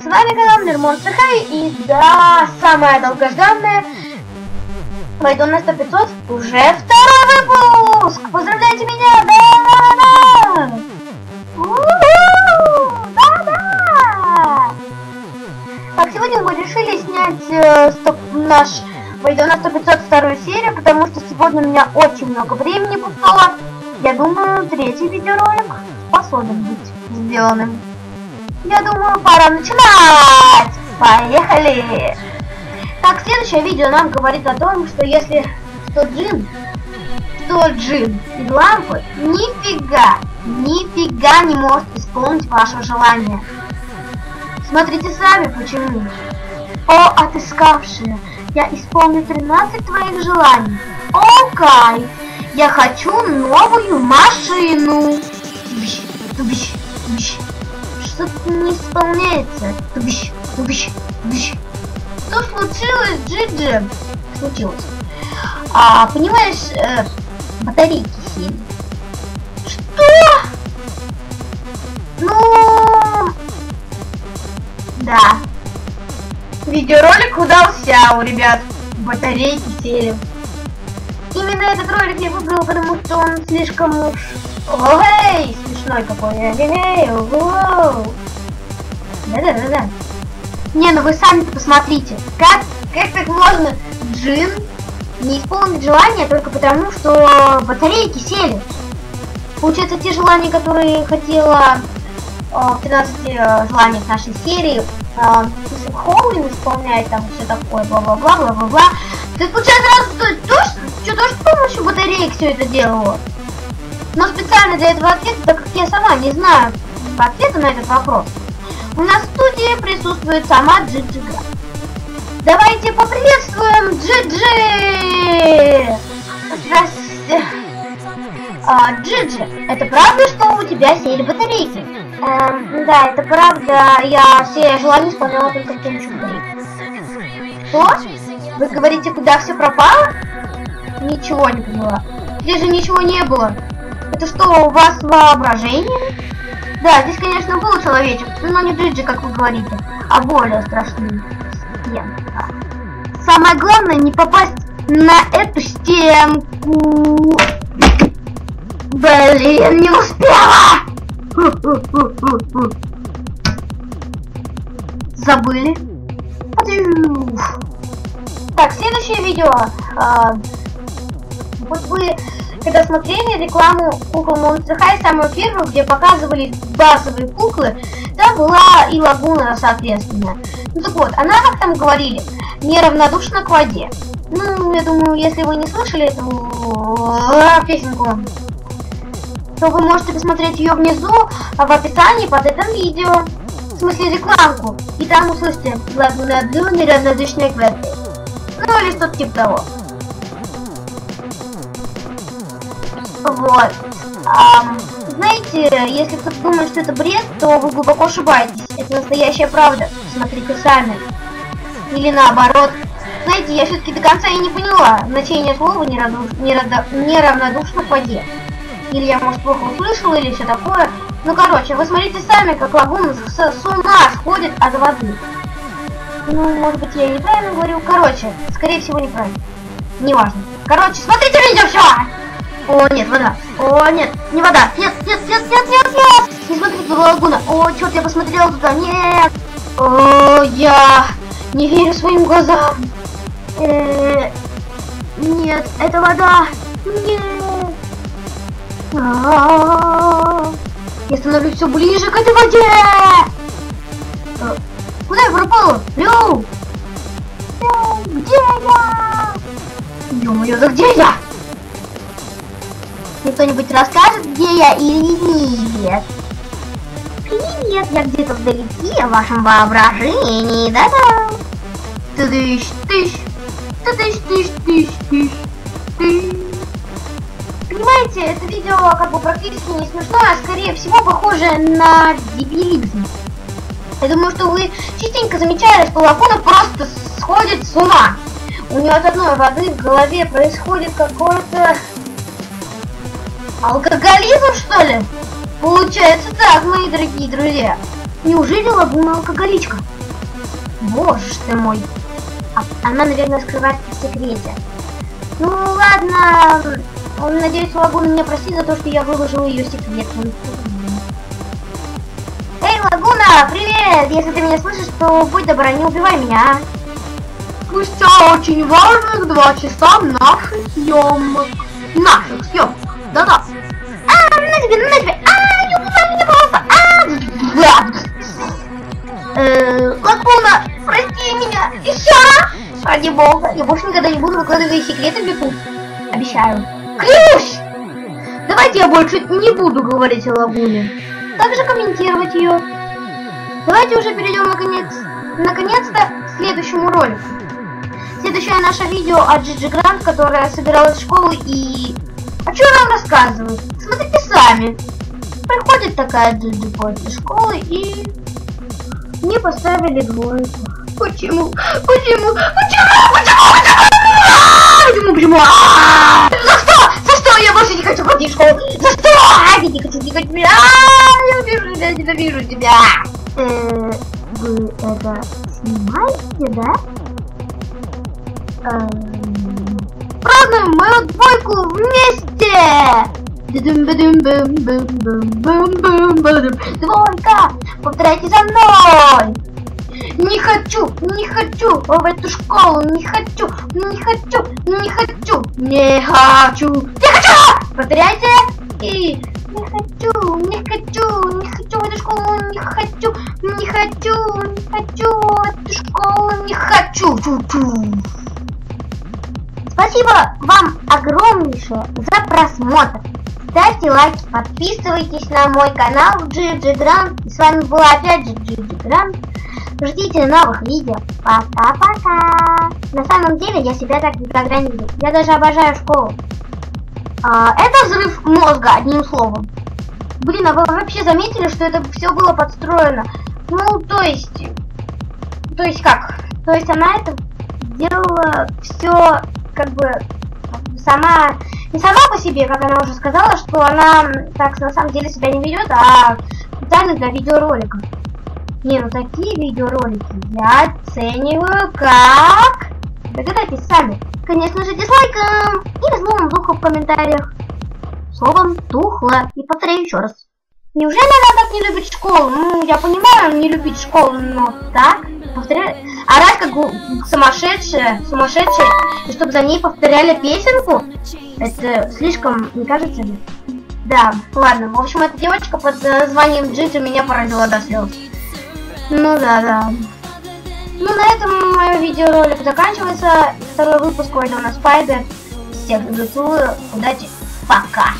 С вами канал Мир Monster High, и да, самая долгожданная Войду на 100-500, уже второй выпуск! Поздравляйте меня! Да-да-да! Да-да! Так, сегодня мы решили снять наш Войду на 100-500 вторую серию, потому что сегодня у меня очень много времени попало. Я думаю, третий видеоролик способен быть сделанным. Я думаю, пора начинать! Поехали! Так, следующее видео нам говорит о том, что если Джин из лампы нифига не может исполнить ваше желание. Смотрите сами, почему. О, отыскавшая, я исполню 13 твоих желаний. О, кайф! Я хочу новую машину. Что-то не исполняется. Что случилось, Джиджи? Случилось. Понимаешь, батарейки сели. Что? Ну, да. Видеоролик удался у ребят. Батарейки сели. Именно этот ролик я выбрал, потому что он слишком уж... Ой, смешной какой. Да. Не, ну вы сами-то посмотрите. Как так можно Джин не исполнить желание только потому, что батарейки сели? Получается, те желания, которые хотела в 13 желаниях нашей серии, Хоуин исполняет там все такое, бла-бла-бла. То есть, получается, тоже с помощью батареек все это делало. Но специально для этого ответа, так как я сама не знаю ответа на этот вопрос, у нас в студии присутствует сама Джиджи. Давайте поприветствуем Джиджи! Здравствуйте. Джиджи, это правда, что у тебя сели батарейки? Да, это правда. Я все желания исполняла только с помощью батарейки. Что? Вы говорите, куда все пропало? Ничего не поняла. Здесь же ничего не было. Это что, у вас воображение? Да, здесь, конечно, был человечек, но не Джиджи, как вы говорите, а более страшный стенка. Самое главное, не попасть на эту стенку. Блин, не успела! Забыли? Так, следующее видео. Вот вы... Когда смотрели рекламу кукол Monster High, самую первую, где показывали базовые куклы, там была и лагуна, соответственно. Ну так вот, она, как там говорили, неравнодушна к воде. Ну, я думаю, если вы не слышали эту песенку, то вы можете посмотреть ее внизу, в описании под этим видео. В смысле рекламку. И там услышите лагуна Блю, неравнодушная к воде. Ну, или что-то типа того. Вот. Знаете, если кто-то думает, что это бред, то вы глубоко ошибаетесь. Это настоящая правда. Смотрите сами. Или наоборот. Знаете, я все-таки до конца и не поняла значение слова неравнодушно к воде. Или я, может, плохо услышала, или все такое. Ну, короче, вы смотрите сами, как лагуна с ума сходит от воды. Ну, может быть, я неправильно говорю. Короче, скорее всего, неправильно. Неважно. Короче, смотрите видео, все! О, нет, вода. О, нет, не вода. Нет. Не смотрите туда лагуна. О, черт, я посмотрела туда. Нет. О, я не верю своим глазам. Нет, это вода. Нет. Я становлюсь все ближе к этой воде. Куда я пропала? Лю! Где я? Ё-моё, да где я? Кто-нибудь расскажет, где я или нет? Привет, я где-то вдалеке в вашем воображении, да-да. Тыщ. Понимаете, это видео как бы практически не смешное, а скорее всего похоже на дебилизм. Я думаю, что вы частенько замечали, что лагуна просто сходит с ума. У нее от одной воды в голове происходит какое-то... алкоголизм, что ли? Получается так, мои дорогие друзья. Неужели лагуна алкоголичка? Боже ты мой. Она, наверное, скрывает в секрете. Ну ладно. Надеюсь, Лагуна меня простит за то, что я выложила ее секрет. Эй, Лагуна, привет! Если ты меня слышишь, то будь добра, не убивай меня. Спустя очень важных 2 часа наших съемок. Да-да. На тебе. Не убивай меня, пожалуйста. Лагуна, прости меня. Еще раз. Ради бога, я больше никогда не буду выкладывать секреты в YouTube. Обещаю. Клянусь! Давайте я больше не буду говорить о Лагуне. Также комментировать ее. Давайте уже перейдем наконец-то к следующему ролику. Следующее наше видео о Джиджи Грант, которая собиралась в школу и... А что нам рассказывает? Смотрите сами. Приходит такая Джиджи после школы и... Мне поставили двойку. Почему? За что? Я больше не хочу ходить в школу. За что? Я не хочу. Я ненавижу тебя. Вы это снимаете, да? Празднуем мою двойку вместе! Двойка! Повторяйте за мной! Не хочу в эту школу, не хочу! Повторяйте! И не хочу в эту школу, не хочу в эту школу, не хочу! Спасибо вам огромнейшее за просмотр. Ставьте лайки, подписывайтесь на мой канал Джиджи Грант. С вами была опять же Джиджи Грант. Ждите новых видео. Пока-пока. На самом деле я себя так никогда не видел. Я даже обожаю школу. Это взрыв мозга, одним словом. Блин, а вы вообще заметили, что это все было подстроено? Ну, то есть как? То есть она это делала все как бы сама, не сама по себе, как она уже сказала, что она так на самом деле себя не ведет, а специально для видеороликов. Не, ну такие видеоролики я оцениваю как... Догадайтесь сами. Конечно же, дизлайком или злом духу в комментариях. Словом, тухло. И повторяю еще раз. Неужели она так не любит школу? Ну, я понимаю, не любить школу, но так, повторяю. Орать как сумасшедшая, и чтобы за ней повторяли песенку, это слишком, не кажется ли? Да, ладно. В общем, эта девочка под названием Джиджи меня поразила до слез. Ну да. Ну, на этом мой видеоролик заканчивается. Второй выпуск Вайдона Спайдер. Всех люблю, целую. Удачи. Пока.